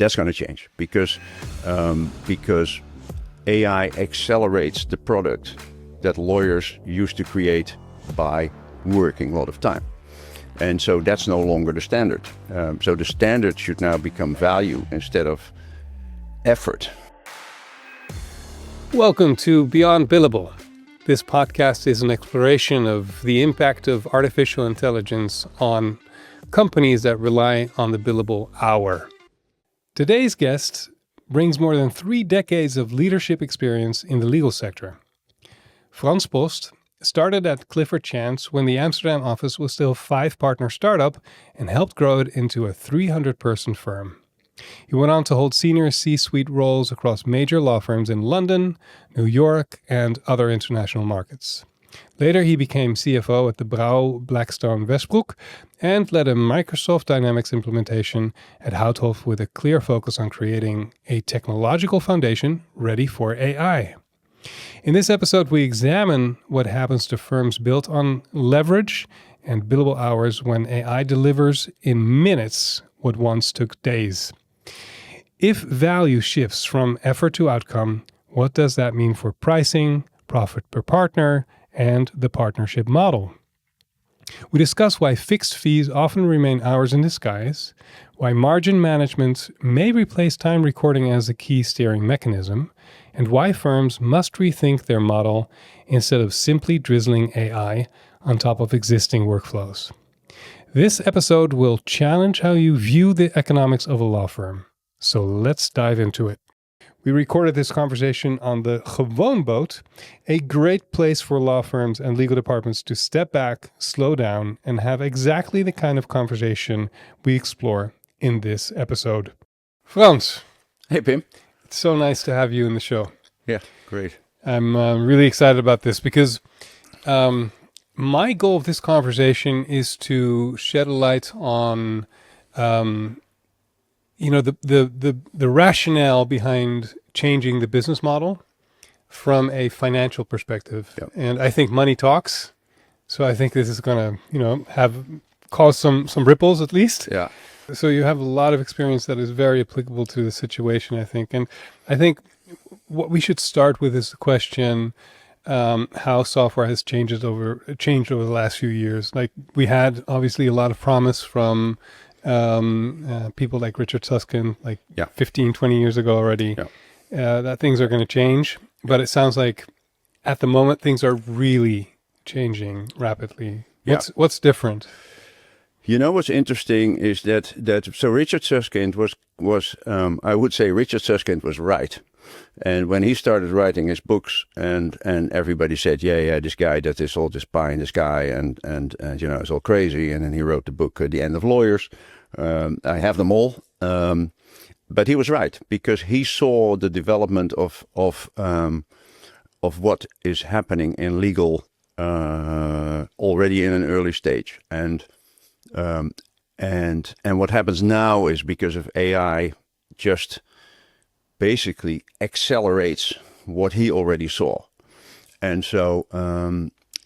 That's going to change because AI accelerates the product that lawyers used to create by working a lot of time. And so that's no longer the standard. So the standard should now become value instead of effort. Welcome to Beyond Billable. This podcast is an exploration of the impact of artificial intelligence on companies that rely on the billable hour. Today's guest brings more than 3 decades of leadership experience in the legal sector. Frans Post started at Clifford Chance when the Amsterdam office was still a 5-partner startup and helped grow it into a 300-person firm. He went on to hold senior C-suite roles across major law firms in London, New York, and other international markets. Later, he became CFO at the Brauw Blackstone Westbroek and led a Microsoft Dynamics implementation at Houthoff with a clear focus on creating a technological foundation ready for AI. In this episode, we examine what happens to firms built on leverage and billable hours when AI delivers in minutes what once took days. If value shifts from effort to outcome, what does that mean for pricing, profit per partner, and the partnership model? We discuss why fixed fees often remain hours in disguise, why margin management may replace time recording as a key steering mechanism, and why firms must rethink their model instead of simply drizzling AI on top of existing workflows. This episode will challenge how you view the economics of a law firm. So let's dive into it. We recorded this conversation on the Gewoon Boat, a great place for law firms and legal departments to step back, slow down, and have exactly the kind of conversation we explore in this episode. Frans. Hey, Pim. It's so nice to have you in the show. Yeah, great. I'm really excited about this because my goal of this conversation is to shed a light on the rationale behind changing the business model from a financial perspective. Yep. And I think money talks. So I think this is going to, cause some ripples at least. Yeah. So you have a lot of experience that is very applicable to the situation, I think. And I think what we should start with is the question, how software has changed over the last few years. Like we had obviously a lot of promise from people like Richard Susskind, 15, 20 years ago already, that things are going to change. But it sounds like at the moment, things are really changing rapidly. What's different? You know, what's interesting is that so Richard Susskind was I would say Richard Susskind was right. And when he started writing his books and everybody said, yeah, this guy, that is all just pie in the sky and it's all crazy. And then he wrote the book, The End of Lawyers. I have them all. But he was right because he saw the development of what is happening in legal already in an early stage. And what happens now is because of AI just basically accelerates what he already saw. And so,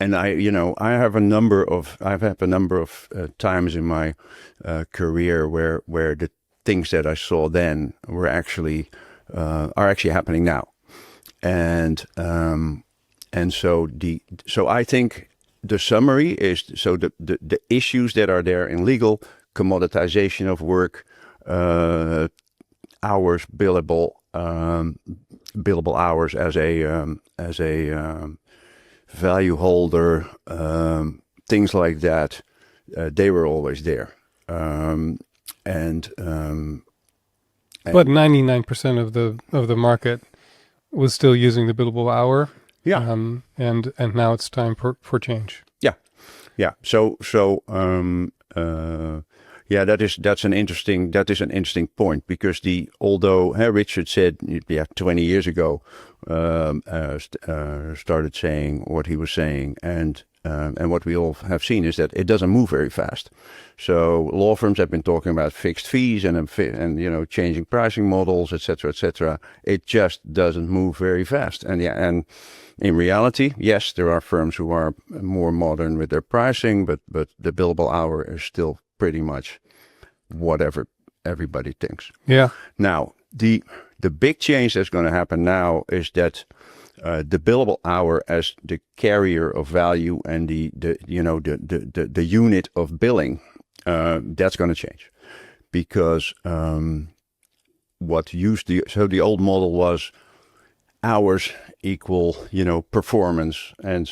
and I've had a number of times in my career where the things that I saw then were are actually happening now. And so I think the summary is, so the issues that are there in legal, commoditization of work, hours, billable hours as a value holder, things like that, they were always there. But 99% of the market was still using the billable hour. Yeah. And now it's time for change. Yeah. So that's an interesting point because although Richard said 20 years ago started saying what he was saying and what we all have seen is that it doesn't move very fast. So law firms have been talking about fixed fees and changing pricing models, etc. It just doesn't move very fast. And in reality, yes, there are firms who are more modern with their pricing, but the billable hour is still pretty much whatever everybody thinks. Yeah. Now, the big change that's going to happen now is that the billable hour as the carrier of value and the unit of billing, that's going to change, because the old model was hours equal, performance, and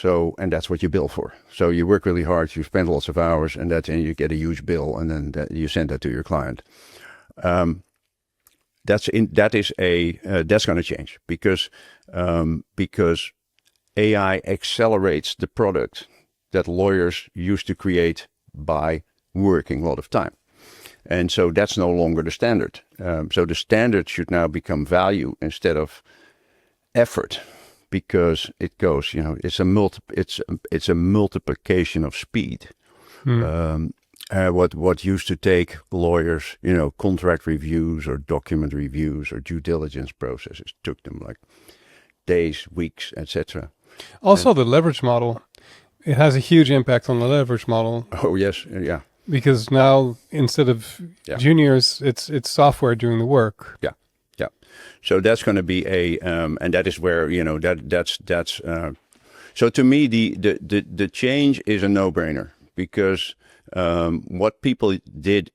that's what you bill for. So you work really hard, you spend lots of hours, and you get a huge bill, and then you send that to your client. That's going to change, because AI accelerates the product that lawyers used to create by working a lot of time. And so that's no longer the standard. So the standard should now become value instead of effort, because it goes, it's a multiplication of speed. What used to take lawyers, contract reviews or document reviews or due diligence processes, took them like days, weeks, etc. Also, the leverage model, it has a huge impact on the leverage model. Oh yes, yeah. Because now, instead of juniors, it's software doing the work. Yeah. So that's going to be and that is where, that's. So to me, the change is a no-brainer, because what people did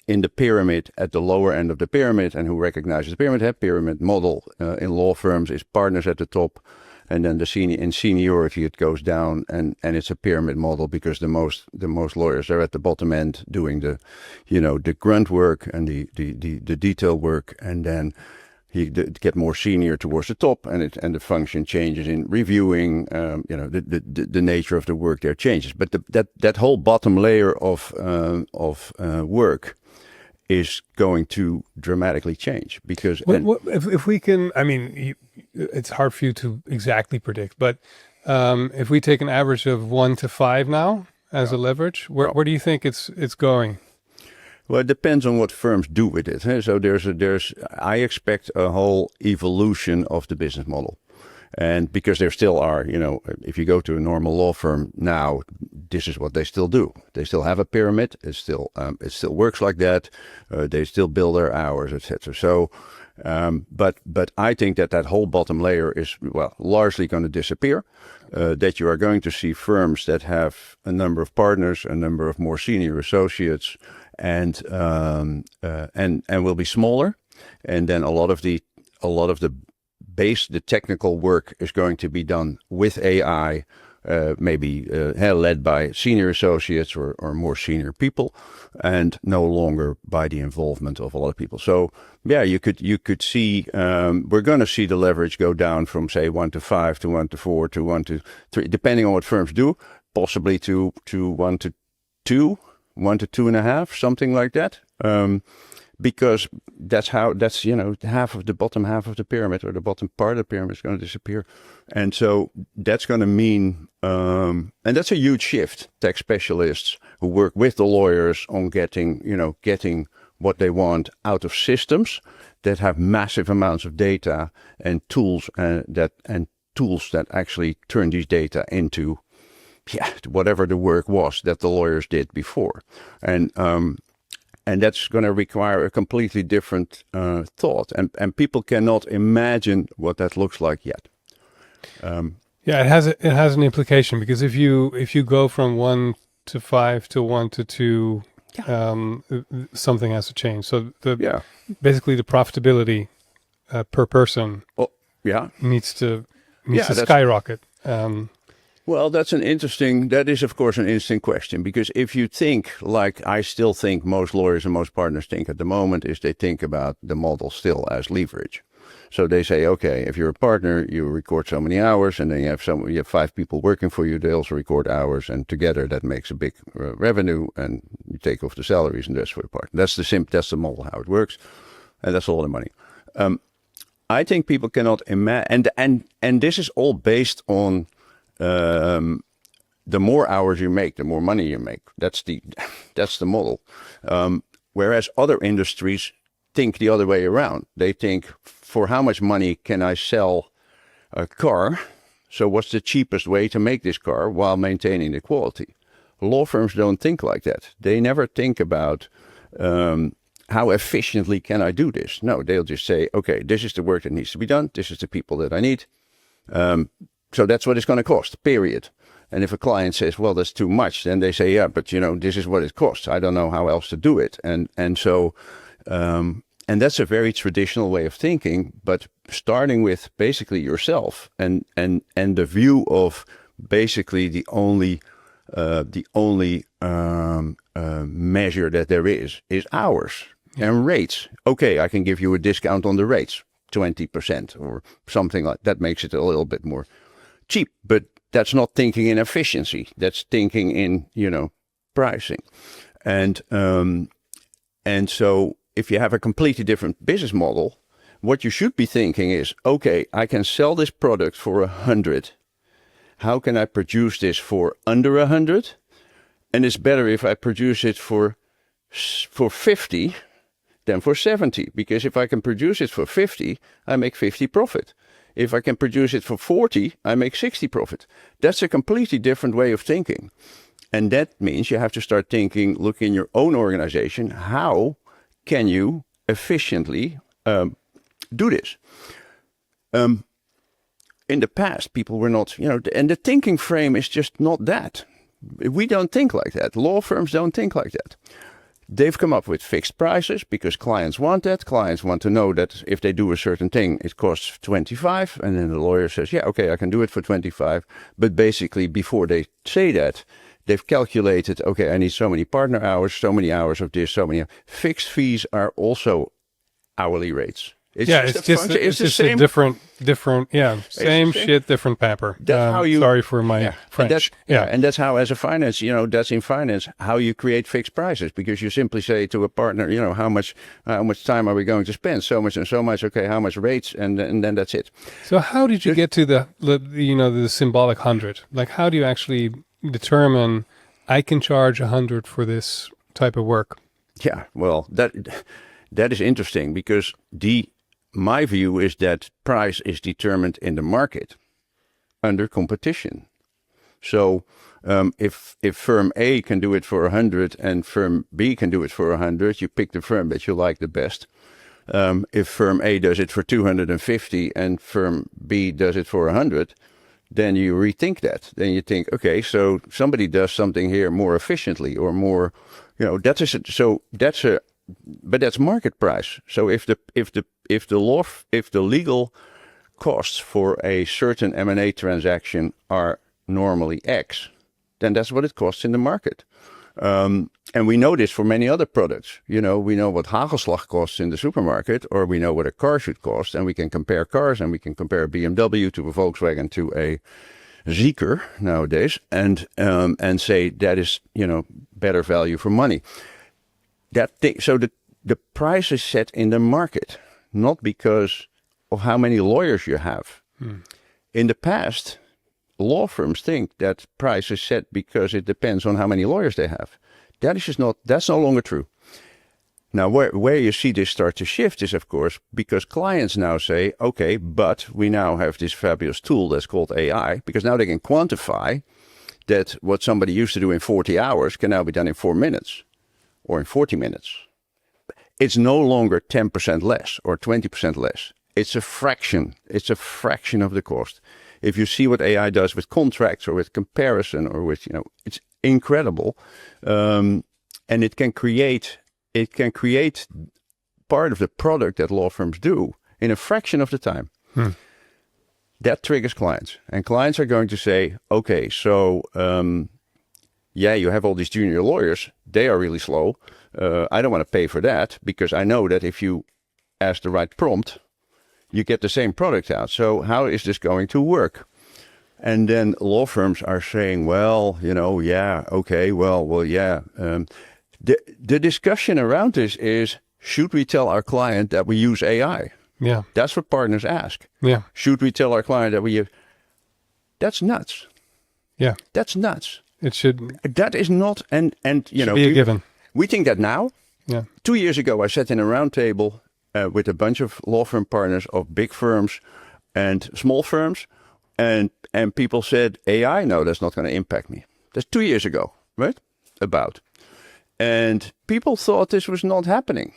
in the pyramid, at the lower end of the pyramid, and who recognizes the pyramid model in law firms, is partners at the top, and then in seniority it goes down, and it's a pyramid model, because the most lawyers are at the bottom end doing the grunt work and the detail work, and then he get more senior towards the top, and the function changes in reviewing. The nature of the work there changes, but that whole bottom layer of work is going to dramatically change, because if we can, I mean, it's hard for you to exactly predict, but if we take an average of 1 to 5 now as a leverage, where do you think it's going? Well, it depends on what firms do with it. So I expect a whole evolution of the business model. And because there still are, if you go to a normal law firm now, this is what they still do. They still have a pyramid. It still works like that. They still bill their hours, etc. So, but I think that whole bottom layer is, largely going to disappear. That you are going to see firms that have a number of partners, a number of more senior associates, and will be smaller, and then a lot of the technical work is going to be done with AI, maybe led by senior associates or more senior people, and no longer by the involvement of a lot of people. So yeah, you could see we're going to see the leverage go down from, say, 1 to 5 to 1 to 4 to 1 to 3, depending on what firms do, possibly to 1 to 2. 1 to 2.5, something like that, because that's half of the bottom half of the pyramid, or the bottom part of the pyramid, is going to disappear, and so that's going to mean, and that's a huge shift. Tax specialists who work with the lawyers on getting what they want out of systems that have massive amounts of data and tools that actually turn these data into whatever the work was that the lawyers did before, and that's going to require a completely different thought, and people cannot imagine what that looks like yet. It has an implication, because if you go from 1 to 5 to 1 to 2, something has to change. So basically the profitability per person needs to skyrocket. Well, that is of course an interesting question, because if you think, like I still think most lawyers and most partners think at the moment, is they think about the model still as leverage. So they say, okay, if you're a partner, you record so many hours, and then you have 5 people working for you. They also record hours, and together that makes a big revenue, and you take off the salaries and that's for the partner. That's the model, how it works, and that's a lot of money. I think people cannot imagine, and this is all based on the more hours you make, the more money you make. That's the model. Whereas other industries think the other way around. They think, for how much money can I sell a car? So what's the cheapest way to make this car while maintaining the quality? Law firms don't think like that. They never think about how efficiently can I do this? No, they'll just say, okay, this is the work that needs to be done. This is the people that I need. So that's what it's going to cost, period. And if a client says, well, that's too much, then they say, yeah, but this is what it costs. I don't know how else to do it. And so that's a very traditional way of thinking, but starting with basically yourself and the view of basically the only measure that there is hours and rates. Okay, I can give you a discount on the rates, 20% or something like that. Makes it a little bit more cheap, but that's not thinking in efficiency. That's thinking in, pricing. And so if you have a completely different business model, what you should be thinking is, okay, I can sell this product for 100. How can I produce this for under 100? And it's better if I produce it for 50 than for 70, because if I can produce it for 50, I make 50 profit. If I can produce it for 40, I make 60 profit. That's a completely different way of thinking. And that means you have to start thinking, look in your own organization, how can you efficiently do this? In the past, people were not, and the thinking frame is just not that. We don't think like that. Law firms don't think like that. They've come up with fixed prices because clients want that. Clients want to know that if they do a certain thing, it costs 25. And then the lawyer says, yeah, okay, I can do it for 25. But basically, before they say that, they've calculated, okay, I need so many partner hours, so many hours of this, so many. Fixed fees are also hourly rates. It's just a different, same shit, different pepper. That's how you, sorry for my French. And that's how, as a finance, that's in finance, how you create fixed prices, because you simply say to a partner, how much time are we going to spend? So much and so much. Okay, how much rates? And then that's it. So how did you get to the symbolic 100? Like, how do you actually determine I can charge 100 for this type of work? Yeah, well, that is interesting, because my view is that price is determined in the market under competition. So if firm A can do it for 100 and firm B can do it for 100, you pick the firm that you like the best. If firm A does it for 250 and firm B does it for 100, then you rethink that. Then you think, okay, so somebody does something here more efficiently or more, but that's market price. So if the legal costs for a certain M&A transaction are normally X, then that's what it costs in the market. And we know this for many other products. We know what hagelslag costs in the supermarket, or we know what a car should cost, and we can compare cars, and we can compare a BMW to a Volkswagen to a Zeekr nowadays, and say that is better value for money. So the price is set in the market, not because of how many lawyers you have. In the past, law firms think that price is set because it depends on how many lawyers they have. That's no longer true. Now, where you see this start to shift is, of course, because clients now say, okay, but we now have this fabulous tool that's called AI, because now they can quantify that what somebody used to do in 40 hours can now be done in 4 minutes or in 40 minutes. It's no longer 10% less or 20% less. It's a fraction. It's a fraction of the cost. If you see what AI does with contracts or with comparison or with, it's incredible. And it can create part of the product that law firms do in a fraction of the time. That triggers clients. And clients are going to say, okay, so you have all these junior lawyers. They are really slow. I don't want to pay for that, because I know that if you ask the right prompt, you get the same product out. So how is this going to work? And then law firms are saying, well, okay, well, yeah. The discussion around this is, should we tell our client that we use AI? Yeah. That's what partners ask. Yeah. Should we tell our client that we use? That's nuts. Yeah. That's nuts. It should. That is not, and should be a given. We think that now. Yeah. 2 years ago, I sat in a round table with a bunch of law firm partners of big firms and small firms, and people said, AI, no, that's not going to impact me. That's 2 years ago, right? And people thought this was not happening.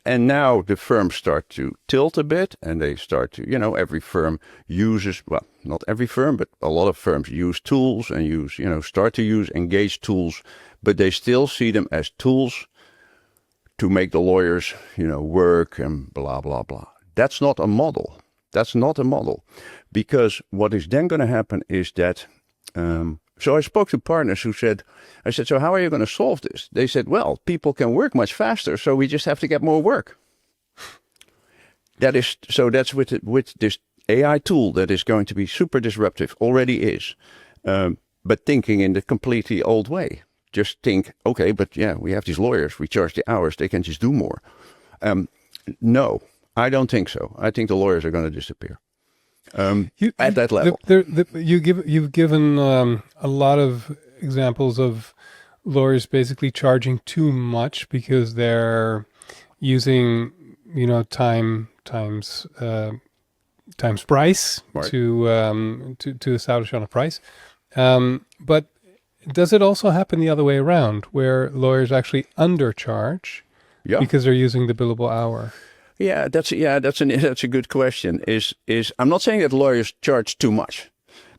And now the firms start to tilt a bit, and they start to, every firm uses, well, not every firm, but a lot of firms use tools and start to use engaged tools, but they still see them as tools to make the lawyers, work and blah, blah, blah. That's not a model. Because what is then going to happen is that, so I spoke to partners who said, so how are you going to solve this? They said, well, people can work much faster, so we just have to get more work. That's with this AI tool that is going to be super disruptive, already is, but thinking in the completely old way. Just think, okay, but yeah, we have these lawyers, we charge the hours, they can just do more. No, I don't think so. I think the lawyers are going to disappear. At that level. You've given a lot of examples of lawyers basically charging too much because they're using, times price, right, to establish on a price. But does it also happen the other way around, where lawyers actually undercharge because they're using the billable hour? Yeah, that's a good question. Is I'm not saying that lawyers charge too much,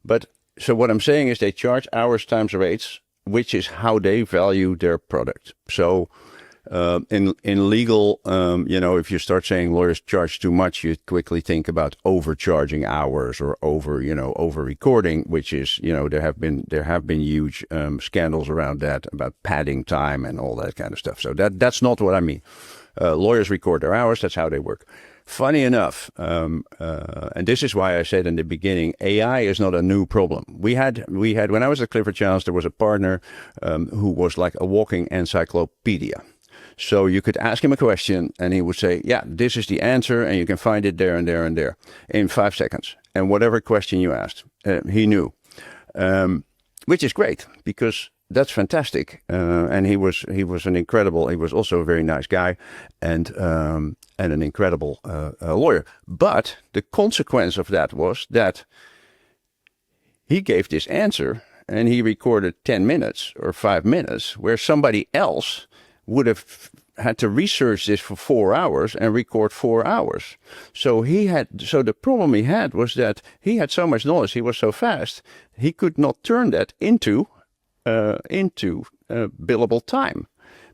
but so what I'm saying is they charge hours times rates, which is how they value their product. So in legal, if you start saying lawyers charge too much, you quickly think about overcharging hours or over recording, which is, there have been huge scandals around that, about padding time and all that kind of stuff. So that's not what I mean. Lawyers record their hours. That's how they work. Funny enough, and this is why I said in the beginning, AI is not a new problem. We had when I was at Clifford Chance, there was a partner who was like a walking encyclopedia. So you could ask him a question and he would say, yeah, this is the answer, and you can find it there and there and there in 5 seconds. And whatever question you asked, he knew, which is great because that's fantastic. And he was also a very nice guy and an incredible lawyer. But the consequence of that was that he gave this answer and he recorded 10 minutes or 5 minutes, where somebody else would have had to research this for 4 hours and record 4 hours. So the problem he had was that he had so much knowledge, he was so fast, he could not turn that into billable time,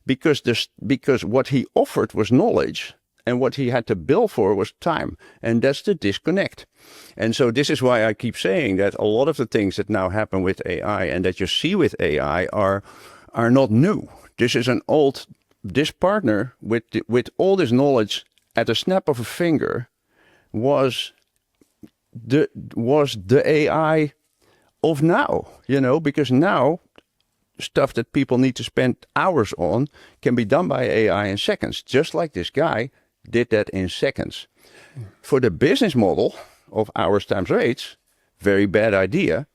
because what he offered was knowledge and what he had to bill for was time, and that's the disconnect. And so this is why I keep saying that a lot of the things that now happen with AI and that you see with AI are not new. This partner with all this knowledge at the snap of a finger was the AI of now, because now stuff that people need to spend hours on can be done by AI in seconds, just like this guy did that in seconds. For the business model of hours times rates, very bad idea.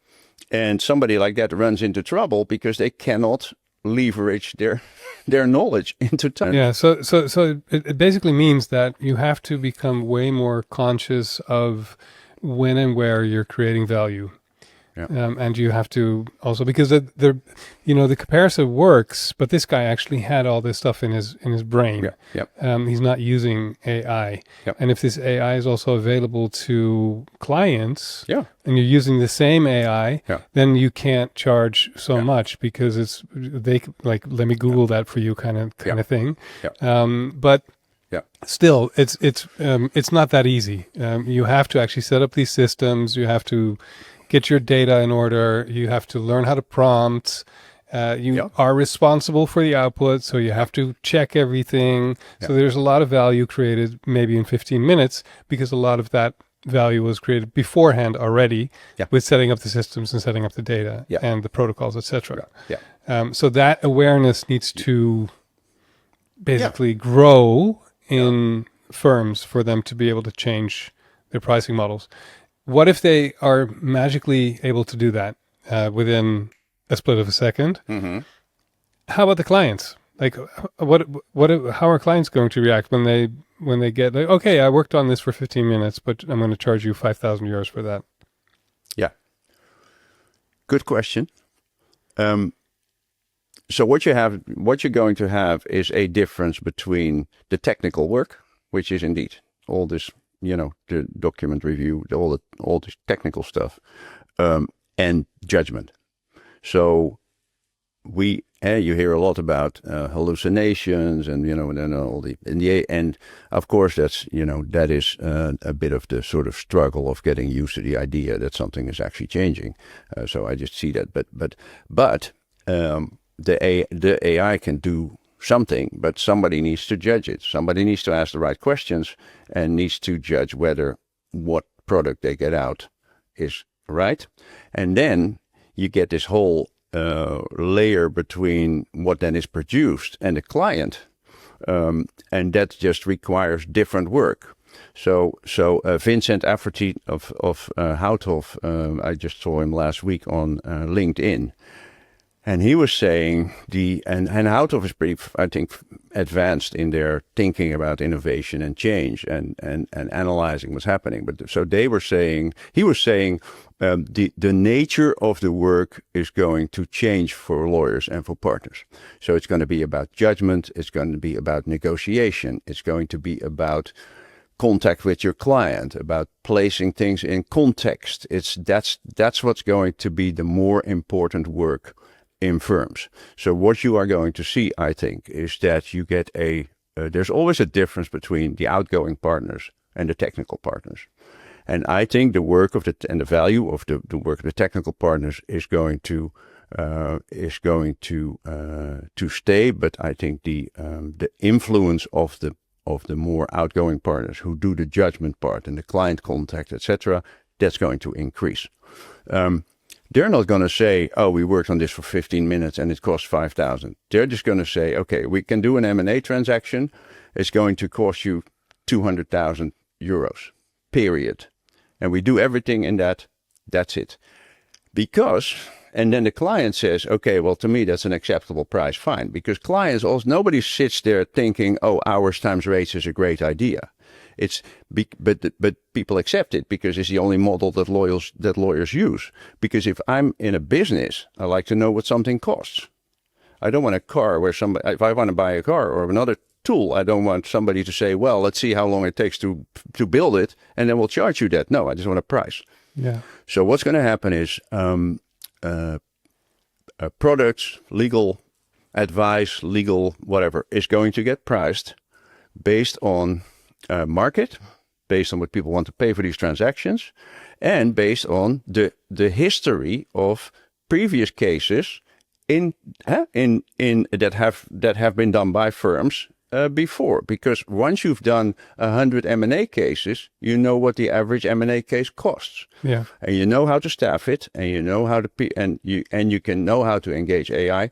And somebody like that runs into trouble because they cannot leverage their knowledge into time. Yeah, so it basically means that you have to become way more conscious of when and where you're creating value. Yeah. And you have to also, because the comparison works, but this guy actually had all this stuff in his brain. Yeah. Yeah. He's not using AI. Yeah. And if this AI is also available to clients, yeah, and you're using the same AI, yeah, then you can't charge so much, because they like, let me Google that for you kind of thing. Yeah. But yeah, still, it's not that easy. You have to actually set up these systems. You have to get your data in order. You have to learn how to prompt. You are responsible for the output, so you have to check everything. So there's a lot of value created maybe in 15 minutes, because a lot of that value was created beforehand already with setting up the systems and setting up the data and the protocols, etc. So that awareness needs to basically grow in firms for them to be able to change their pricing models. What if they are magically able to do that within a split of a second? Mm-hmm. How about the clients? Like, how are clients going to react when they get like, okay, I worked on this for 15 minutes, but I'm going to charge you 5,000 euros for that? Yeah. Good question. so what you're going to have is a difference between the technical work, which is indeed all this, the document review, all this technical stuff, and judgment. So you hear a lot about hallucinations, and and then and of course that is a bit of the sort of struggle of getting used to the idea that something is actually changing. So I just see that, but the AI can do something, but somebody needs to judge it. Somebody needs to ask the right questions and needs to judge whether what product they get out is right, and then you get this whole layer between what then is produced and the client, and that just requires different work. So Vincent Afferty of Houthoff, I just saw him last week on LinkedIn, and he was saying and Houthoff is pretty, I think, advanced in their thinking about innovation and change and analyzing what's happening. But so he was saying the nature of the work is going to change for lawyers and for partners. So it's going to be about judgment. It's going to be about negotiation. It's going to be about contact with your client, about placing things in context. That's what's going to be the more important work in firms. So what you are going to see, I think, is that you get there's always a difference between the outgoing partners and the technical partners. And I think the work of the value of the work of the technical partners is going to stay. But I think the influence of the more outgoing partners who do the judgment part and the client contact, etc., that's going to increase. They're not going to say, "Oh, we worked on this for 15 minutes and it cost 5,000." They're just going to say, "Okay, we can do an M&A transaction. It's going to cost you 200,000 euros, period. And we do everything in that. That's it." And then the client says, "Okay, well, to me, that's an acceptable price." Fine. Because clients also, nobody sits there thinking, "Oh, hours times rates is a great idea." But people accept it because it's the only model that lawyers use. Because if I'm in a business, I like to know what something costs. I don't want a car where if I want to buy a car or another tool, I don't want somebody to say, "Well, let's see how long it takes to build it, and then we'll charge you that." No, I just want a price. Yeah. So what's going to happen is products, legal advice, legal whatever, is going to get priced based on market, based on what people want to pay for these transactions, and based on the history of previous cases that have been done by firms before. Because once you've done 100 M&A cases, you know what the average M&A case costs. Yeah. And you know how to staff it, and you know how to you can know how to engage AI.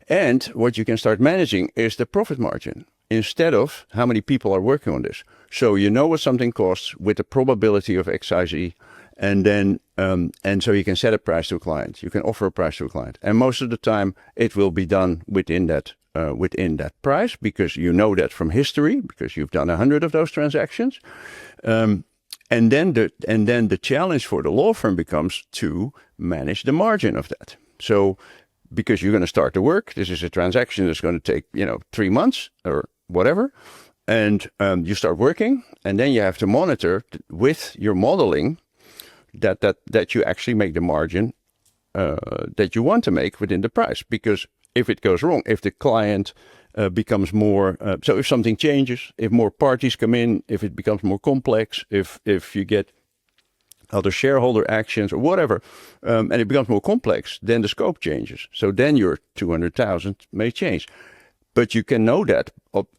And what you can start managing is the profit margin instead of how many people are working on this. So you know what something costs with the probability of XYZ, and then and so you can set a price to a client. You can offer a price to a client, and most of the time it will be done within that price, because you know that from history, because you've done 100 of those transactions. And then the challenge for the law firm becomes to manage the margin of that. So, because you're going to start the work, this is a transaction that's going to take 3 months or whatever, and you start working, and then you have to monitor with your modeling that you actually make the margin that you want to make within the price. Because if it goes wrong, if the client becomes more, so if something changes, if more parties come in, if it becomes more complex, if you get other shareholder actions or whatever, and it becomes more complex, then the scope changes. So then your 200,000 may change. But you can know that,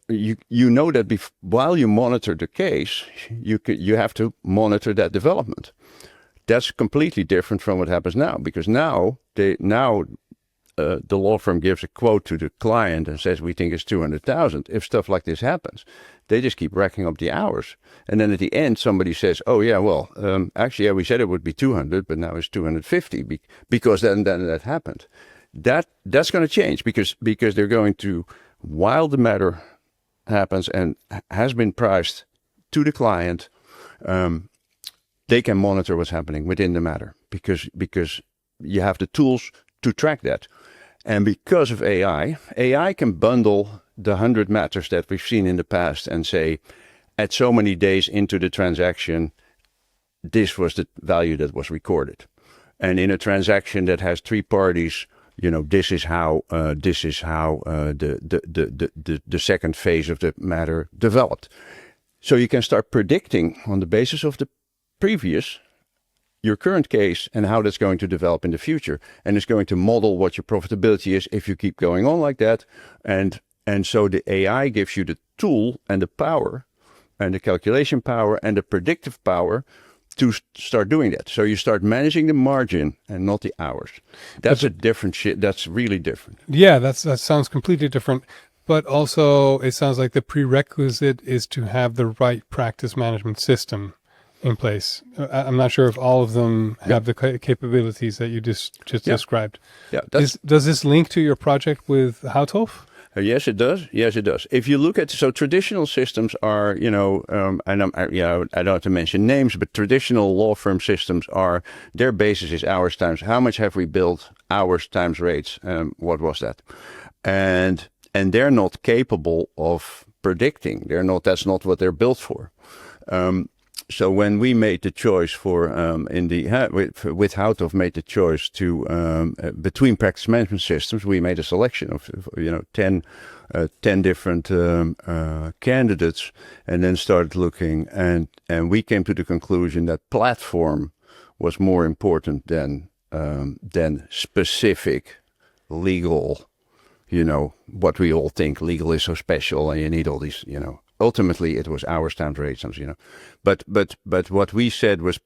you know that while you monitor the case, you have to monitor that development. That's completely different from what happens now, because now the law firm gives a quote to the client and says, "We think it's 200,000. If stuff like this happens, they just keep racking up the hours. And then at the end, somebody says, "Oh yeah, well, actually, we said it would be 200, but now it's 250 because then that happened." That's going to change because they're going to, while the matter happens and has been priced to the client, they can monitor what's happening within the matter because you have the tools to track that. And because of AI can bundle the 100 matters that we've seen in the past and say, at so many days into the transaction, this was the value that was recorded. And in a transaction that has three parties, this is how the second phase of the matter developed. So you can start predicting on the basis of the previous, your current case, and how that's going to develop in the future. And it's going to model what your profitability is if you keep going on like that. And so the AI gives you the tool and the power and the calculation power and the predictive power to start doing that. So you start managing the margin and not the hours. That's a different shit. That's really different. Yeah, that sounds completely different. But also, it sounds like the prerequisite is to have the right practice management system in place. I'm not sure if all of them have the capabilities that you just described. Yeah. Does this link to your project with Houthoff? Yes, it does. Yes, it does. If you look at, so traditional systems are, and I don't have to mention names, but traditional law firm systems are, their basis is hours times, how much have we billed, hours times rates, what was that? And they're not capable of predicting. That's not what they're built for. So when we made the choice for with Houthoff made the choice to between practice management systems, we made a selection of 10 different candidates, and then started looking, and we came to the conclusion that platform was more important than specific legal. What we all think legal is so special, and you need all these. Ultimately, it was hours times rates, but what we said was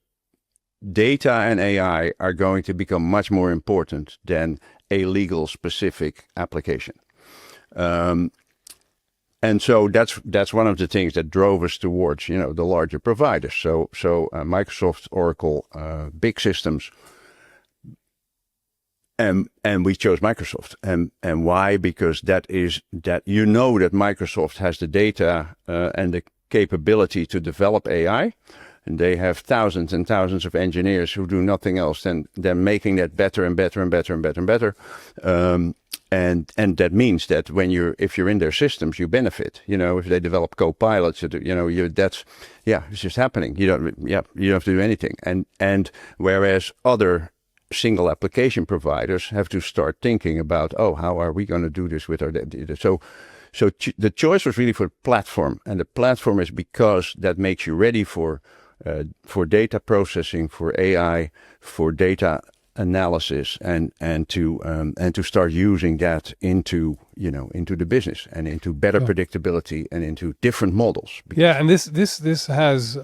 data and AI are going to become much more important than a legal specific application, and so that's one of the things that drove us towards the larger providers. So Microsoft, Oracle, big systems. And we chose Microsoft. And why? Because that Microsoft has the data and the capability to develop AI. And they have thousands and thousands of engineers who do nothing else than making that better and better and better and better and better. And that means that if you're in their systems, you benefit. If they develop co-pilots, it's just happening. You don't have to do anything. And whereas other single application providers have to start thinking about, how are we going to do this with our data? So the choice was really for platform, and the platform is because that makes you ready for data processing, for AI, for data analysis, and to start using that into the business and into better predictability and into different models. Yeah, and this has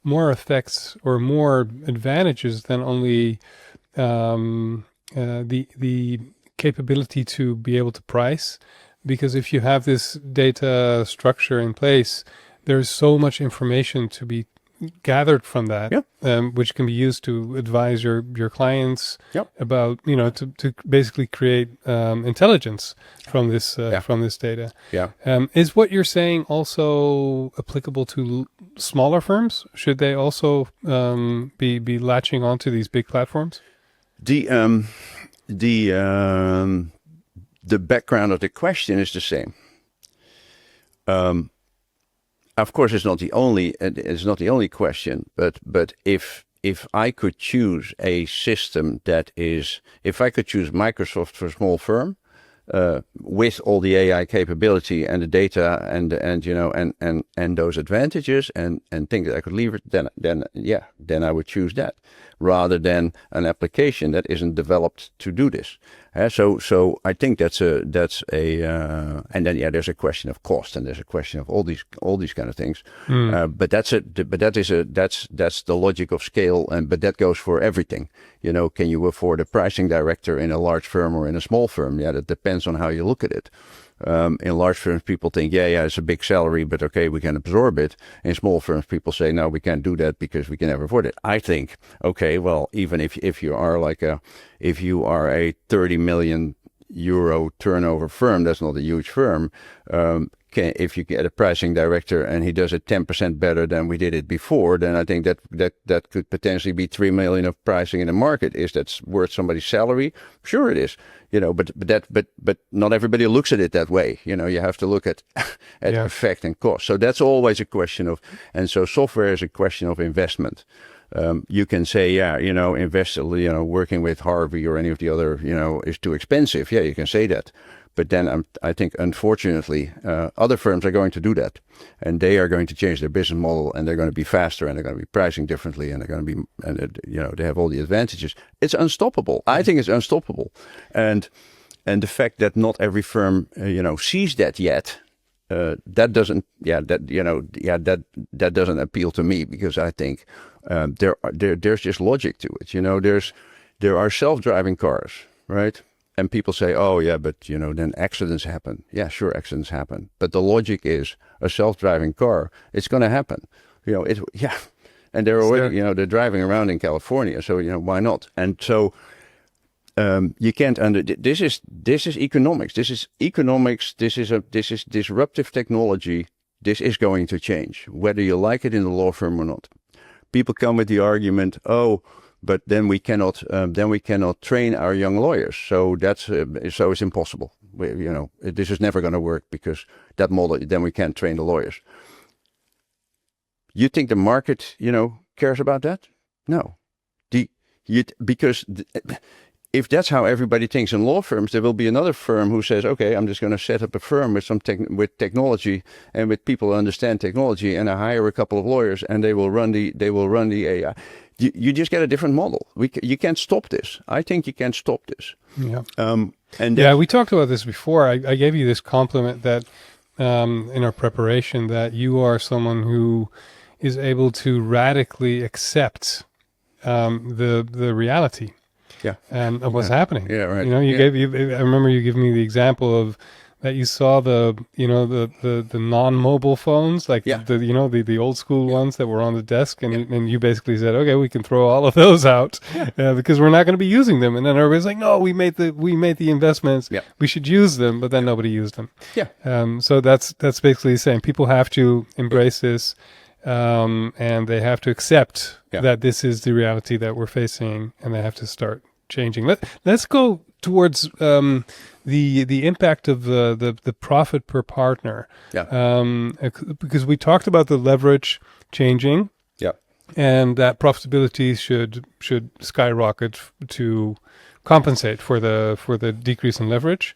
more effects or more advantages than only the capability to be able to price, because if you have this data structure in place, there's so much information to be gathered from that, which can be used to advise your clients about, to basically create intelligence from this data. Is what you're saying also applicable to smaller firms? Should they also be latching onto these big platforms? The background of the question is the same. Of course, it's not the only question, but if I could choose a system if I could choose Microsoft for a small firm, with all the AI capability and the data and those advantages and think that I could leave it, then I would choose that rather than an application that isn't developed to do this. So I think that's a and then there's a question of cost, and there's a question of all these kind of things. But that's the logic of scale, but that goes for everything. Can you afford a pricing director in a large firm or in a small firm? Yeah, that depends on how you look at it. In large firms, people think, it's a big salary, but okay, we can absorb it. In small firms, people say, no, we can't do that because we can never afford it. I think, okay, well, even if you are a 30 million euro turnover firm, that's not a huge firm. if you get a pricing director and he does it 10% better than we did it before, then I think that could potentially be 3 million of pricing in the market. Is that worth somebody's salary? Sure it is. But not everybody looks at it that way. You have to look at effect and cost. So that's always a question of, and so software is a question of investment. You can say, invest, working with Harvey or any of the other, is too expensive. Yeah, you can say that. But then I think, unfortunately, other firms are going to do that. And they are going to change their business model, and they're going to be faster, and they're going to be pricing differently, and they're going to be, they have all the advantages. It's unstoppable. I think it's unstoppable. And the fact that not every firm, sees that yet, that doesn't appeal to me, because I think there's just logic to it. There are self-driving cars, right? And people say, oh, yeah, but, then accidents happen. Yeah, sure, accidents happen. But the logic is a self-driving car, it's going to happen. And they're already, they're driving around in California. So, why not? And so you can't this is economics. This is economics. This is disruptive technology. This is going to change, whether you like it in the law firm or not. People come with the argument, but then we cannot train our young lawyers. So so it's impossible. This is never going to work, because that model, then we can't train the lawyers. You think the market, cares about that? No. Because if that's how everybody thinks in law firms, there will be another firm who says, okay, I'm just going to set up a firm with with technology and with people who understand technology, and I hire a couple of lawyers, and they will run the AI. You just get a different model. You can't stop this. I think you can't stop this. Yeah. We talked about this before. I gave you this compliment that in our preparation, that you are someone who is able to radically accept the reality. Yeah. Of what's happening. Yeah, right. I remember you giving me the example of that you saw the non-mobile phones, like the old school ones that were on the desk, and you basically said, okay, we can throw all of those out because we're not going to be using them. And then everybody's like, no, we made the investments, we should use them, but then nobody used them. Yeah. So that's basically saying people have to embrace this, and they have to accept that this is the reality that we're facing, and they have to start changing. Let's go towards the impact of the profit per partner. Because we talked about the leverage changing. And that profitability should skyrocket to compensate for the decrease in leverage.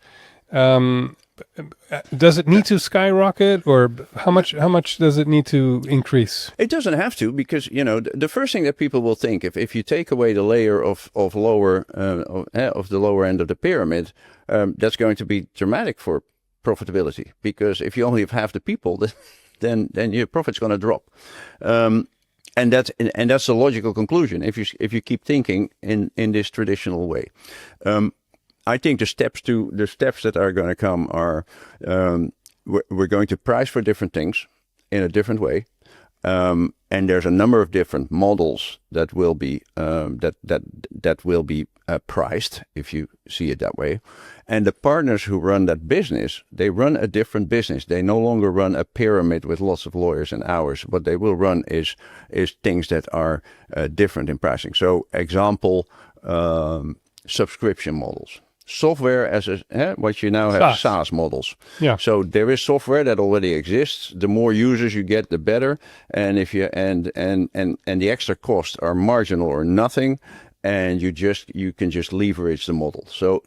Does it need to skyrocket, or how much does it need to increase? It doesn't have to, because the first thing that people will think, if you take away the layer of lower of the lower end of the pyramid, that's going to be dramatic for profitability, because if you only have half the people, then your profit's going to drop. And that's a logical conclusion if you keep thinking in this traditional way. I think the steps that are going to come are we're going to price for different things in a different way, and there's a number of different models that will be priced, if you see it that way. And the partners who run that business, they run a different business. They no longer run a pyramid with lots of lawyers and hours. What they will run is things that are different in pricing. So, example, subscription models. Software what you now have, SaaS models. Yeah. So there is software that already exists. The more users you get, the better. And if you and the extra costs are marginal or nothing, and you can just leverage the model. So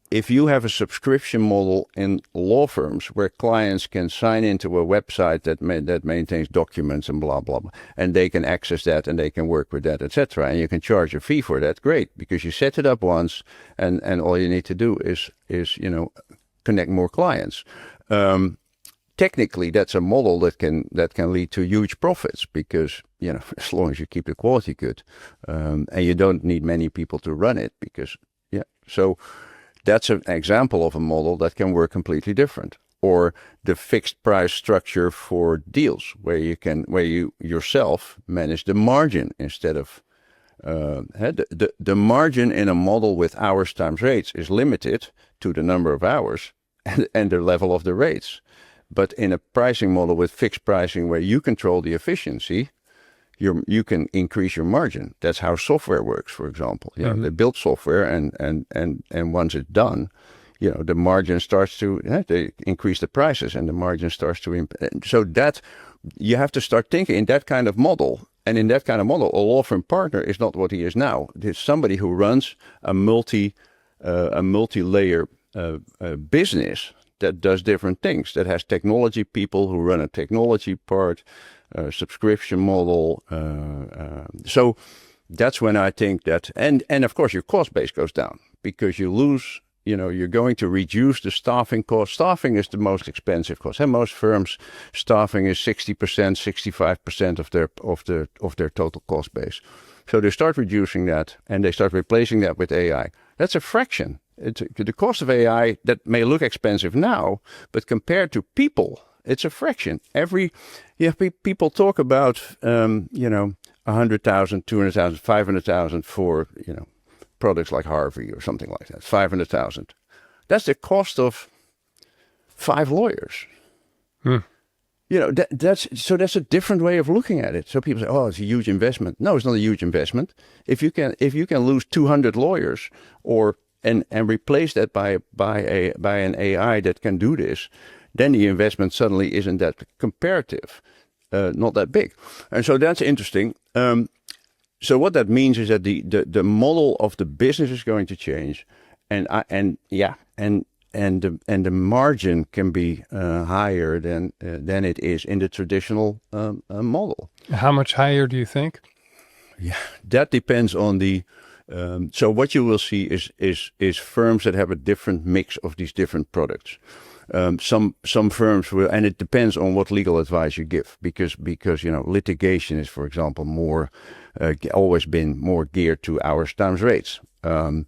if you have a subscription model in law firms where clients can sign into a website that maintains documents and blah, blah, blah, and they can access that and they can work with that, etc., and you can charge a fee for that, great, because you set it up once and all you need to do is connect more clients. Technically, that's a model that can lead to huge profits, because as long as you keep the quality good, and you don't need many people to run it, because so that's an example of a model that can work completely different. Or the fixed price structure for deals, where you yourself manage the margin instead of the margin in a model with hours times rates is limited to the number of hours and the level of the rates. But in a pricing model with fixed pricing where you control the efficiency, you can increase your margin. That's how software works, for example. You know, they build software and once it's done, you know, the margin starts to, they increase the prices and the margin starts to, so that you have to start thinking in that kind of model. And in that kind of model, a law firm partner is not what he is now. It's somebody who runs a multi-layer business that does different things, that has technology people who run a technology part, subscription model. So that's when I think that, and of course your cost base goes down because you lose, you know, you're going to reduce the staffing cost. Staffing is the most expensive cost. And most firms, staffing is 60%, 65% of their total cost base. So they start reducing that and they start replacing that with AI. That's a fraction. The cost of AI that may look expensive now, but compared to people, it's a fraction. People talk about, 100,000, 200,000, 500,000 for, products like Harvey or something like that, 500,000. That's the cost of 5 lawyers. That's a different way of looking at it. So people say, "Oh, it's a huge investment." No, it's not a huge investment. If you can lose 200 lawyers and replace that by an AI that can do this, then the investment suddenly isn't that comparative, not that big. And so that's interesting. So what that means is that the model of the business is going to change, and the margin can be higher than it is in the traditional model. How much higher do you think? Yeah, that depends on the. So what you will see is firms that have a different mix of these different products. Some firms will, and it depends on what legal advice you give, because litigation is, for example, more always been more geared to hours times rates, and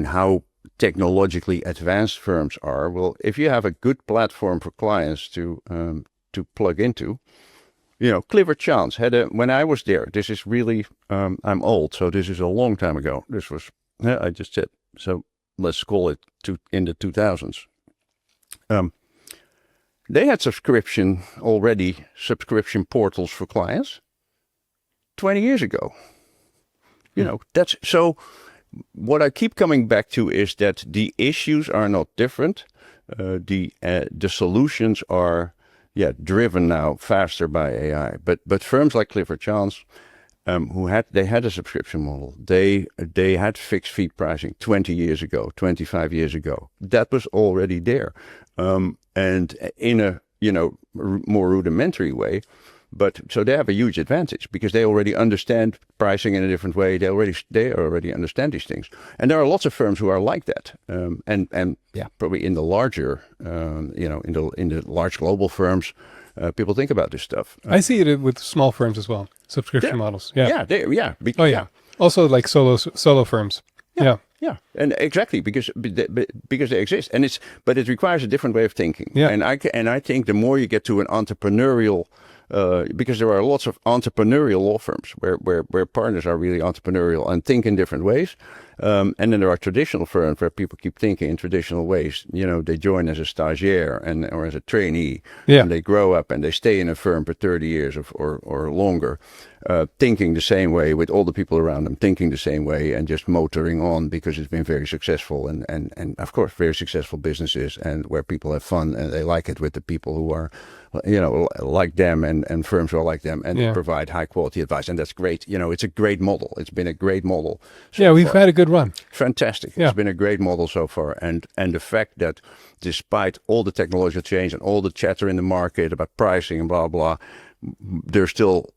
how technologically advanced firms are. Well, if you have a good platform for clients to plug into. Clifford Chance had when I was there, this is really, I'm old, so this is a long time ago. This was, I just said, so let's call it in the 2000s. They had subscription portals for clients 20 years ago. That's so what I keep coming back to is that the issues are not different. The solutions are, driven now faster by AI. But firms like Clifford Chance, they had a subscription model. They had fixed fee pricing 20 years ago, 25 years ago. That was already there, and in a more rudimentary way. But so they have a huge advantage because they already understand pricing in a different way. They already understand these things, and there are lots of firms who are like that. Probably in the larger, in the large global firms, people think about this stuff. I see it with small firms as well. Subscription models. Yeah. Also like solo firms. Yeah, and exactly because they exist, but it requires a different way of thinking. Yeah, and I think the more you get to an entrepreneurial, because there are lots of entrepreneurial law firms where partners are really entrepreneurial and think in different ways, and then there are traditional firms where people keep thinking in traditional ways. They join as a stagiaire or as a trainee, and they grow up and they stay in a firm for 30 years or longer. Thinking the same way with all the people around them, thinking the same way and just motoring on because it's been very successful and of course very successful businesses and where people have fun and they like it with the people who are, like them and firms who are like them and provide high quality advice. And that's great. It's a great model. It's been a great model. We've had a good run. Fantastic. Yeah. It's been a great model so far. And the fact that despite all the technological change and all the chatter in the market about pricing and blah, blah, they're still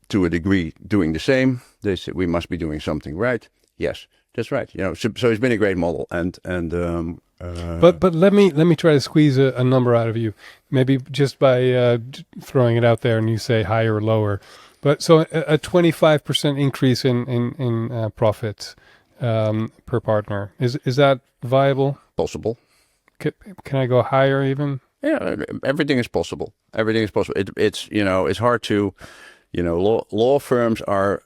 to a degree doing the same. They say we must be doing something right. Yes, that's right. So it's been a great model, but let me try to squeeze a number out of you, maybe just by throwing it out there, and you say higher or lower. But so a 25% increase in profits per partner, is that viable? Possible. Can I go higher even? Yeah, everything is possible. Everything is possible. It's hard to. law firms are.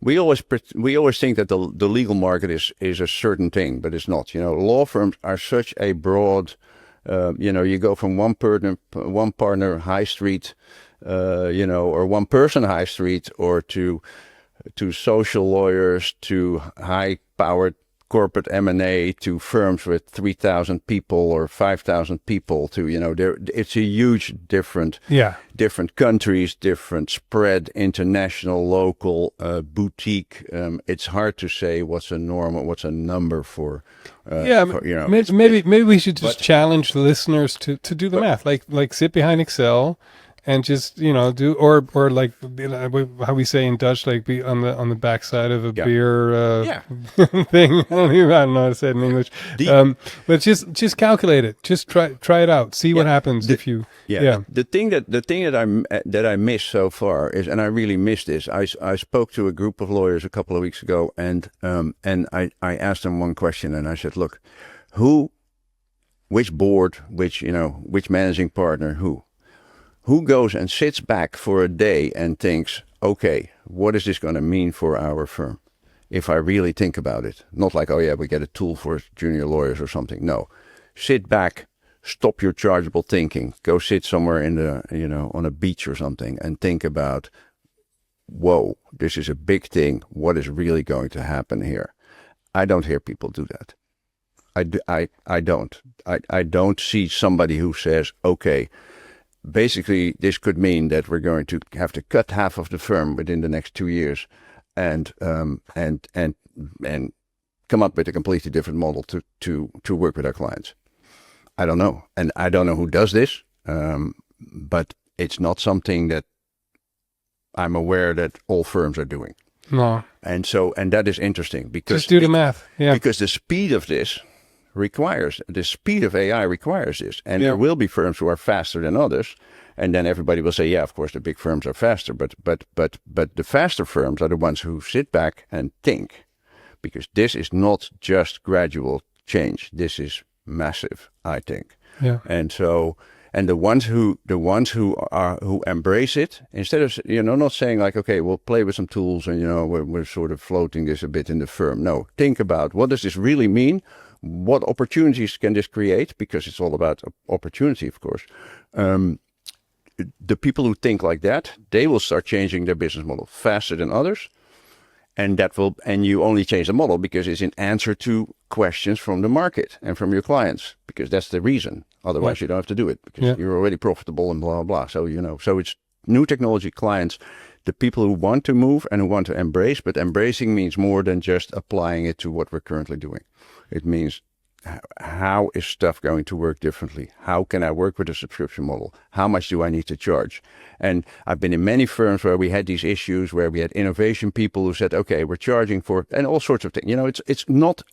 We always think that the legal market is a certain thing, but it's not. Law firms are such a broad. You go from one partner high street, or one person high street, or to social lawyers, to high-powered corporate M&A, to firms with 3,000 people or 5,000 people. To it's a huge different countries, different spread, international, local, boutique. It's hard to say what's a number for. Maybe we should just challenge the listeners to do the math, like sit behind Excel. And just do or like how we say in Dutch, like be on the backside of a beer thing. I don't know how to say it in English. But just calculate it. Just try it out. See what happens if you. The thing that I miss so far is, and I really miss this. I spoke to a group of lawyers a couple of weeks ago, and I asked them one question, and I said, look, which board, which managing partner, who goes and sits back for a day and thinks, okay, what is this going to mean for our firm? If I really think about it, not like, oh yeah, we get a tool for junior lawyers or something. No, sit back, stop your chargeable thinking, go sit somewhere on a beach or something and think about, whoa, this is a big thing. What is really going to happen here? I don't hear people do that. I don't. I don't see somebody who says, okay, basically, this could mean that we're going to have to cut half of the firm within the next 2 years, and come up with a completely different model to work with our clients. I don't know, and I don't know who does this, but it's not something that I'm aware that all firms are doing. No, and that is interesting because just do the math. Yeah, because the speed of AI requires this, and there will be firms who are faster than others, and then everybody will say, yeah, of course the big firms are faster, but the faster firms are the ones who sit back and think, because this is not just gradual change, this is massive, I think. And the ones who embrace it, instead of not saying like, okay, we'll play with some tools and we're sort of floating this a bit in the firm. No, think about, what does this really mean? What opportunities can this create? Because it's all about opportunity, of course. The people who think like that, they will start changing their business model faster than others. And you only change the model because it's in answer to questions from the market and from your clients, because that's the reason. Otherwise, you don't have to do it because you're already profitable and blah, blah, blah. So it's new technology clients, the people who want to move and who want to embrace, but embracing means more than just applying it to what we're currently doing. It means, how is stuff going to work differently? How can I work with a subscription model? How much do I need to charge? And I've been in many firms where we had these issues, where we had innovation people who said, okay, we're charging for, and all sorts of things. It's not,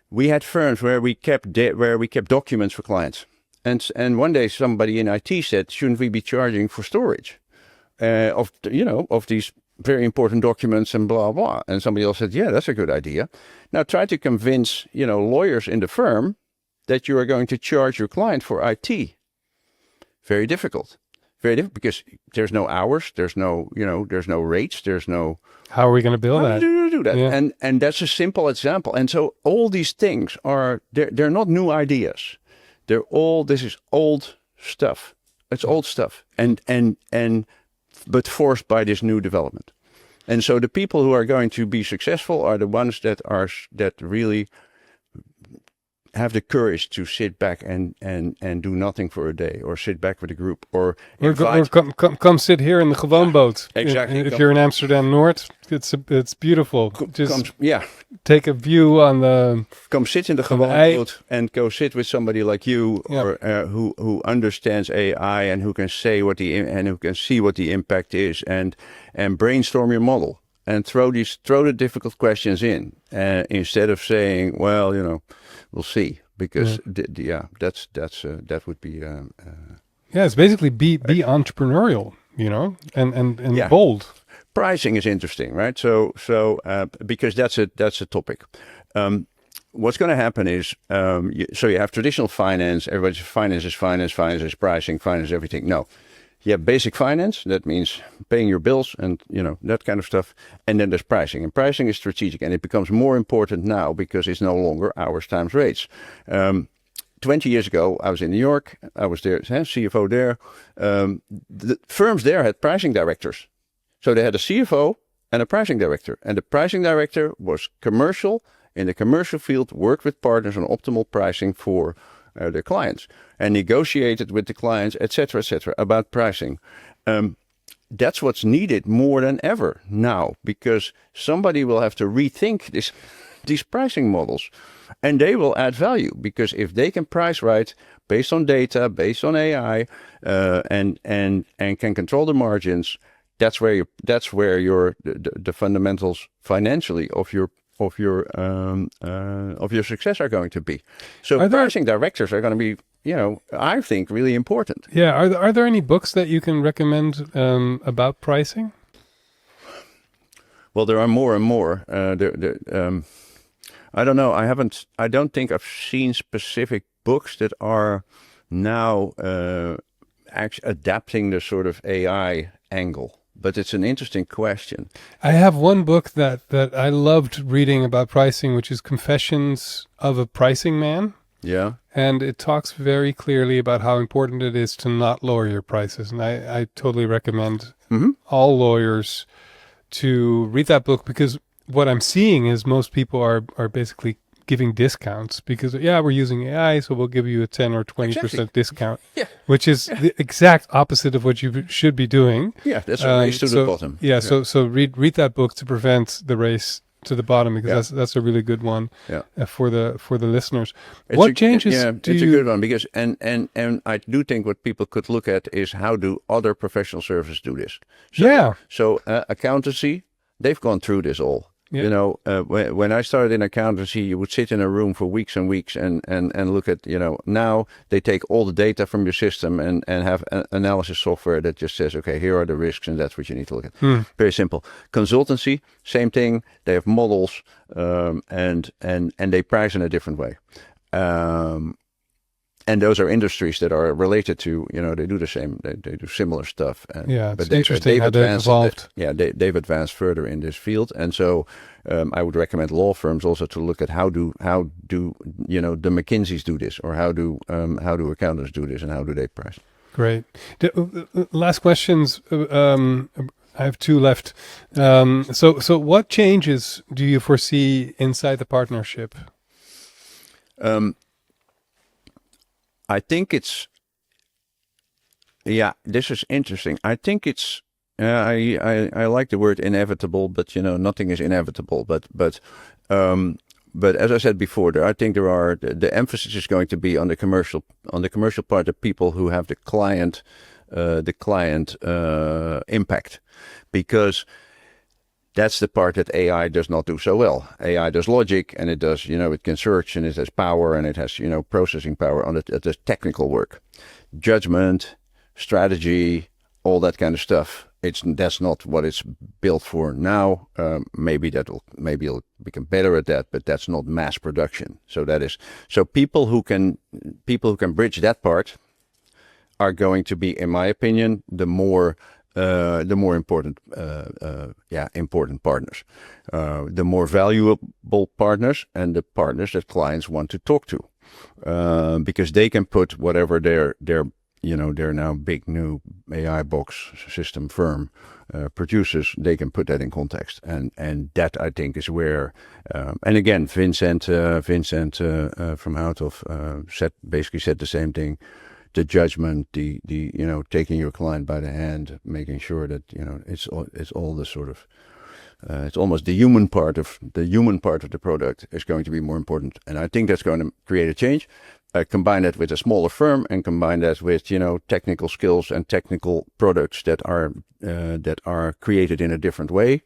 we had firms where we kept documents for clients. And one day somebody in IT said, shouldn't we be charging for storage of these very important documents and blah, blah. And somebody else said, yeah, that's a good idea. Now try to convince, lawyers in the firm that you are going to charge your client for IT. Very difficult. Very difficult, because there's no hours, there's no rates, there's no... How are we going to bill that? How do you do that? Yeah. And that's a simple example. And so all these things they're not new ideas. This is old stuff. It's old stuff. But forced by this new development. And so the people who are going to be successful are the ones that really have the courage to sit back and do nothing for a day, or sit back with a group, or come sit here in the gewoonboot. Exactly. If you're in Amsterdam North, it's beauwul. Take a view on the. Come sit in the gewoonboot and go sit with somebody like you, or who understands AI and who can say who can see what the impact is, and brainstorm your model and throw the difficult questions in, instead of saying, well, we'll see, because that would be it's basically be entrepreneurial, and bold. Pricing is interesting, right? So because that's a topic. What's going to happen is, so you have traditional finance. Everybody's finance is pricing, finance is everything. No, basic finance. That means paying your bills and, that kind of stuff. And then there's pricing. And pricing is strategic. And it becomes more important now because it's no longer hours times rates. 20 years ago, I was in New York. I was there, CFO there. The firms there had pricing directors. So they had a CFO and a pricing director. And the pricing director was commercial, in the commercial field, worked with partners on optimal pricing for their clients and negotiated with the clients, et cetera, about pricing. That's what's needed more than ever now, because somebody will have to rethink these pricing models, and they will add value, because if they can price right based on data, based on AI, and can control the margins, that's where the fundamentals financially of your success are going to be. So pricing directors are going to be, I think, really important. Yeah. Are there any books that you can recommend about pricing? Well, there are more and more. I don't know. I don't think I've seen specific books that are now actually adapting the sort of AI angle. But it's an interesting question. I have one book that I loved reading about pricing, which is Confessions of a Pricing Man. Yeah. And it talks very clearly about how important it is to not lower your prices. And I totally recommend all lawyers to read that book, because what I'm seeing is most people are basically giving discounts because, we're using AI, so we'll give you a 10 or 20% discount, which is the exact opposite of what you should be doing. Yeah, that's a race to the bottom. Yeah, so read that book to prevent the race to the bottom, because that's a really good one for the listeners. What changes it's a good one, because and I do think what people could look at is how do other professional services do this. So accountancy, they've gone through this all. Yeah. When I started in accountancy, you would sit in a room for weeks and weeks and look at, now they take all the data from your system and have analysis software that just says, okay, here are the risks and that's what you need to look at. Very simple. Consultancy, same thing. They have models and they price in a different way. And those are industries that are related to, they do the same, they do similar stuff. It's interesting how they've evolved. They've advanced further in this field. And so I would recommend law firms also to look at how do the McKinseys do this, or how do accountants do this, and how do they price? Great. Last questions. I have two left. So what changes do you foresee inside the partnership? I think this is interesting. I think it's, I like the word inevitable, but nothing is inevitable. But as I said before, the emphasis is going to be on the commercial part, the people who have the client impact, because that's the part that AI does not do so well. AI does logic, and it does, it can search, and it has power, and it has, processing power on the technical work, judgment, strategy, all that kind of stuff. That's not what it's built for now. Maybe it'll become better at that, but that's not mass production. So people who can bridge that part are going to be, in my opinion, the more important partners, the more valuable partners, and the partners that clients want to talk to, because they can put whatever their now big new AI box system firm produces, they can put that in context, and that I think is where, and again, Vincent from Houthoff basically said the same thing. The judgment, the taking your client by the hand, making sure that it's all the sort of it's almost the human part of the product is going to be more important, and I think that's going to create a change. Combine that with a smaller firm, and combine that with technical skills and technical products that are created in a different way.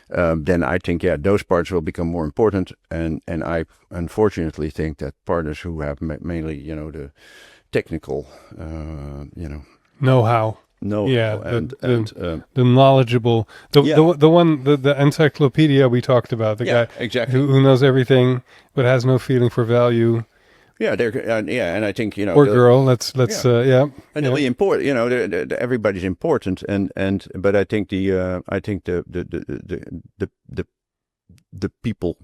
Then I think those parts will become more important, and I unfortunately think that partners who have mainly the technical, know-how. The knowledgeable, the encyclopedia we talked about, the guy exactly who knows everything but has no feeling for value, Yeah, and I think or girl. Let's yeah. And they'll be important. Everybody's important, but I think the people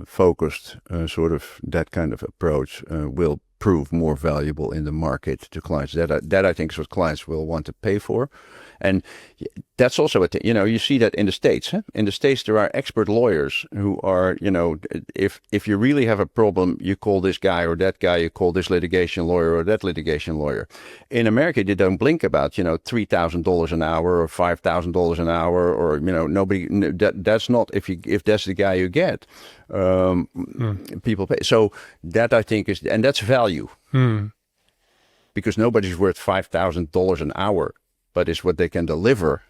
focused sort of that kind of approach will prove more valuable in the market to clients. That I think is what clients will want to pay for, and that's also a thing. You see that in the States. Huh? In the States, there are expert lawyers who are, if you really have a problem, you call this guy or that guy. You call this litigation lawyer or that litigation lawyer. In America, they don't blink about, $3,000 an hour or $5,000 an hour, or nobody. That's not if that's the guy you get. People pay. So that I think is, and that's value, because nobody's worth $5,000 an hour, but it's what they can deliver.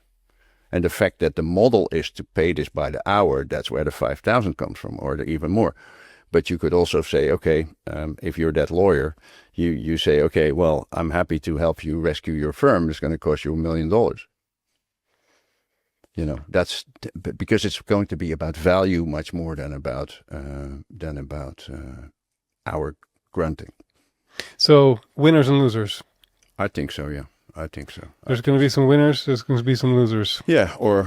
And the fact that the model is to pay this by the hour, that's where the 5,000 comes from, or even more. But you could also say, okay, if you're that lawyer, you say, okay, well, I'm happy to help you rescue your firm. It's going to cost you $1 million. That's because it's going to be about value much more than about our grunting. So winners and losers. I think so. Yeah. I think so. There's going to be some winners. There's going to be some losers. Yeah, or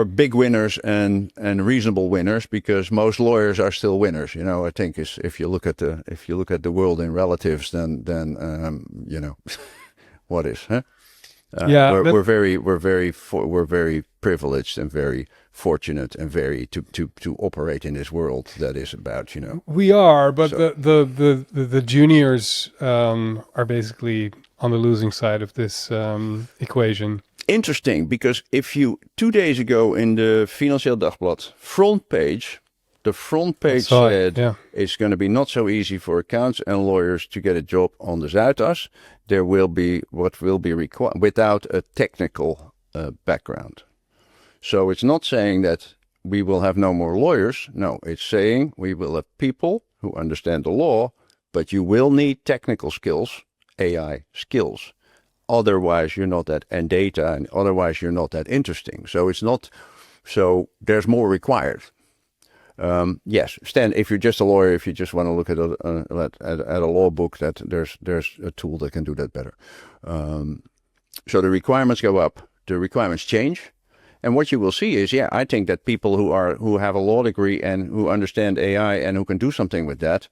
big winners and reasonable winners, because most lawyers are still winners. I think if you look at the world in relatives, then what is? Huh? We're very privileged and very fortunate and very to operate in this world that is about. We are, but so, the juniors are basically on the losing side of this equation. Interesting, because if you 2 days ago in the Financieel Dagblad front page, the front page said it's going to be not so easy for accountants and lawyers to get a job on the Zuidas. There will be what will be required without a technical background. So it's not saying that we will have no more lawyers. No, it's saying we will have people who understand the law, but you will need technical skills, AI skills. Otherwise, you're not that, and data, and otherwise you're not that interesting. So it's not. So there's more required. Yes, Stan, if you're just a lawyer, if you just want to look at a law book, that there's a tool that can do that better. So the requirements go up, the requirements change, and what you will see is, I think that people who have a law degree and who understand AI and who can do something with that,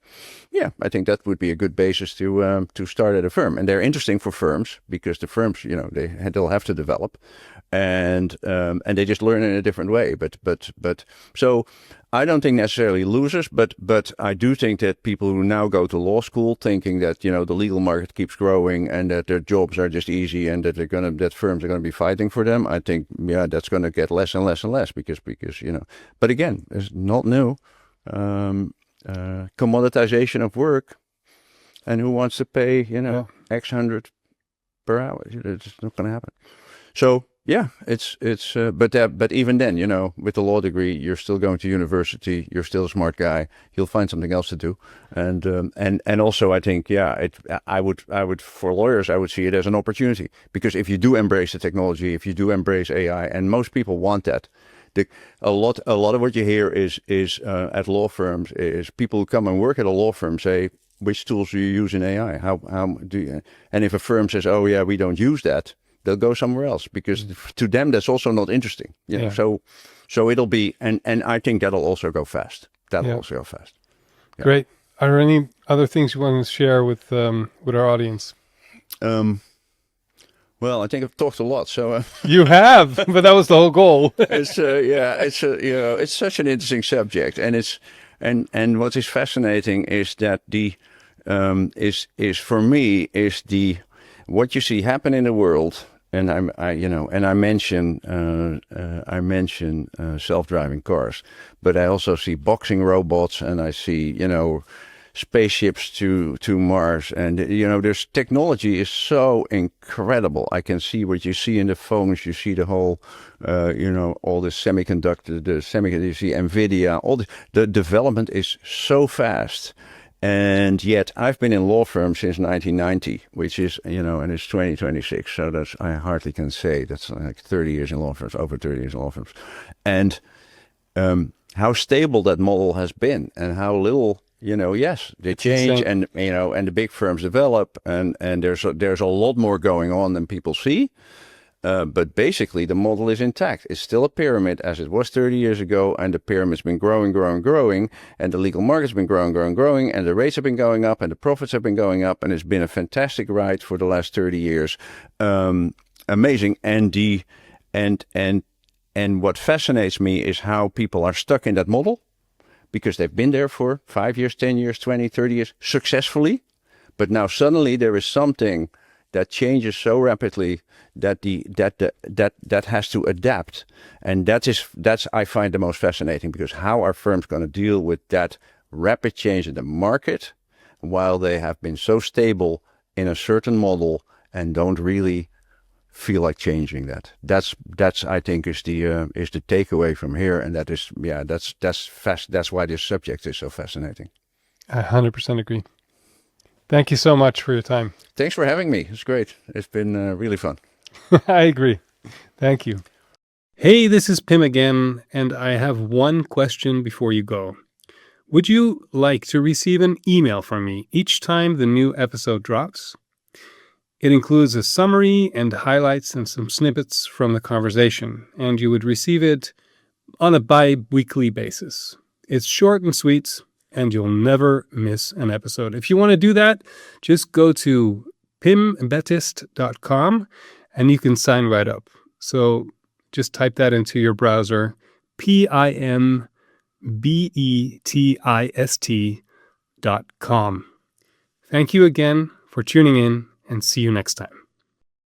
I think that would be a good basis to start at a firm. And they're interesting for firms because the firms, they'll have to develop, and they just learn in a different way. But so I don't think necessarily losers, but I do think that people who now go to law school thinking that the legal market keeps growing and that their jobs are just easy and that that firms are going to be fighting for them, I think that's going to get less and less and less because But again, it's not new. Commoditization of work, and who wants to pay X hundred per hour? It's not going to happen. So. Yeah, but even then, with the law degree, you're still going to university. You're still a smart guy. You'll find something else to do, and also I think, I would for lawyers, I would see it as an opportunity, because if you do embrace the technology, if you do embrace AI, and most people want that, a lot of what you hear is at law firms is people who come and work at a law firm say, which tools do you use in AI? How do you? And if a firm says, oh yeah, we don't use that, they'll go somewhere else, because to them that's also not interesting. So it'll be, and I think that'll also go fast. Yeah. Great. Are there any other things you want to share with our audience? Well, I think I've talked a lot. So you have, but that was the whole goal. It's such an interesting subject, and what is fascinating is that for me what you see happen in the world. And I mention self-driving cars, but I also see boxing robots, and I see spaceships to Mars, and there's technology is so incredible. I can see what you see in the phones. You see the whole, all the semiconductor, you see NVIDIA. All the development is so fast. And yet I've been in law firms since 1990, which is, and it's 2026. So I hardly can say that's like 30 years in law firms, over 30 years in law firms. And how stable that model has been, and how little yes, they It's change, insane. and the big firms develop, and there's a lot more going on than people see. But basically, the model is intact. It's still a pyramid as it was 30 years ago, and the pyramid's been growing, growing, growing, and the legal market's been growing, growing, growing, and the rates have been going up, and the profits have been going up, and it's been a fantastic ride for the last 30 years. Amazing, and what fascinates me is how people are stuck in that model because they've been there for 5 years, 10 years, 20, 30 years successfully. But now suddenly there is something that changes so rapidly that that has to adapt. And that's I find the most fascinating, because how are firms going to deal with that rapid change in the market while they have been so stable in a certain model and don't really feel like changing that. That's I think is the takeaway from here, and that's why this subject is so fascinating. I 100% agree. Thank you so much for your time. Thanks for having me. It's great. It's been really fun. I agree. Thank you. Hey, this is Pim again, and I have one question before you go. Would you like to receive an email from me each time the new episode drops? It includes a summary and highlights and some snippets from the conversation, and you would receive it on a bi-weekly basis. It's short and sweet, and you'll never miss an episode. If you want to do that, just go to pimbetist.com and you can sign right up. So just type that into your browser, pimbetist.com. Thank you again for tuning in, and see you next time.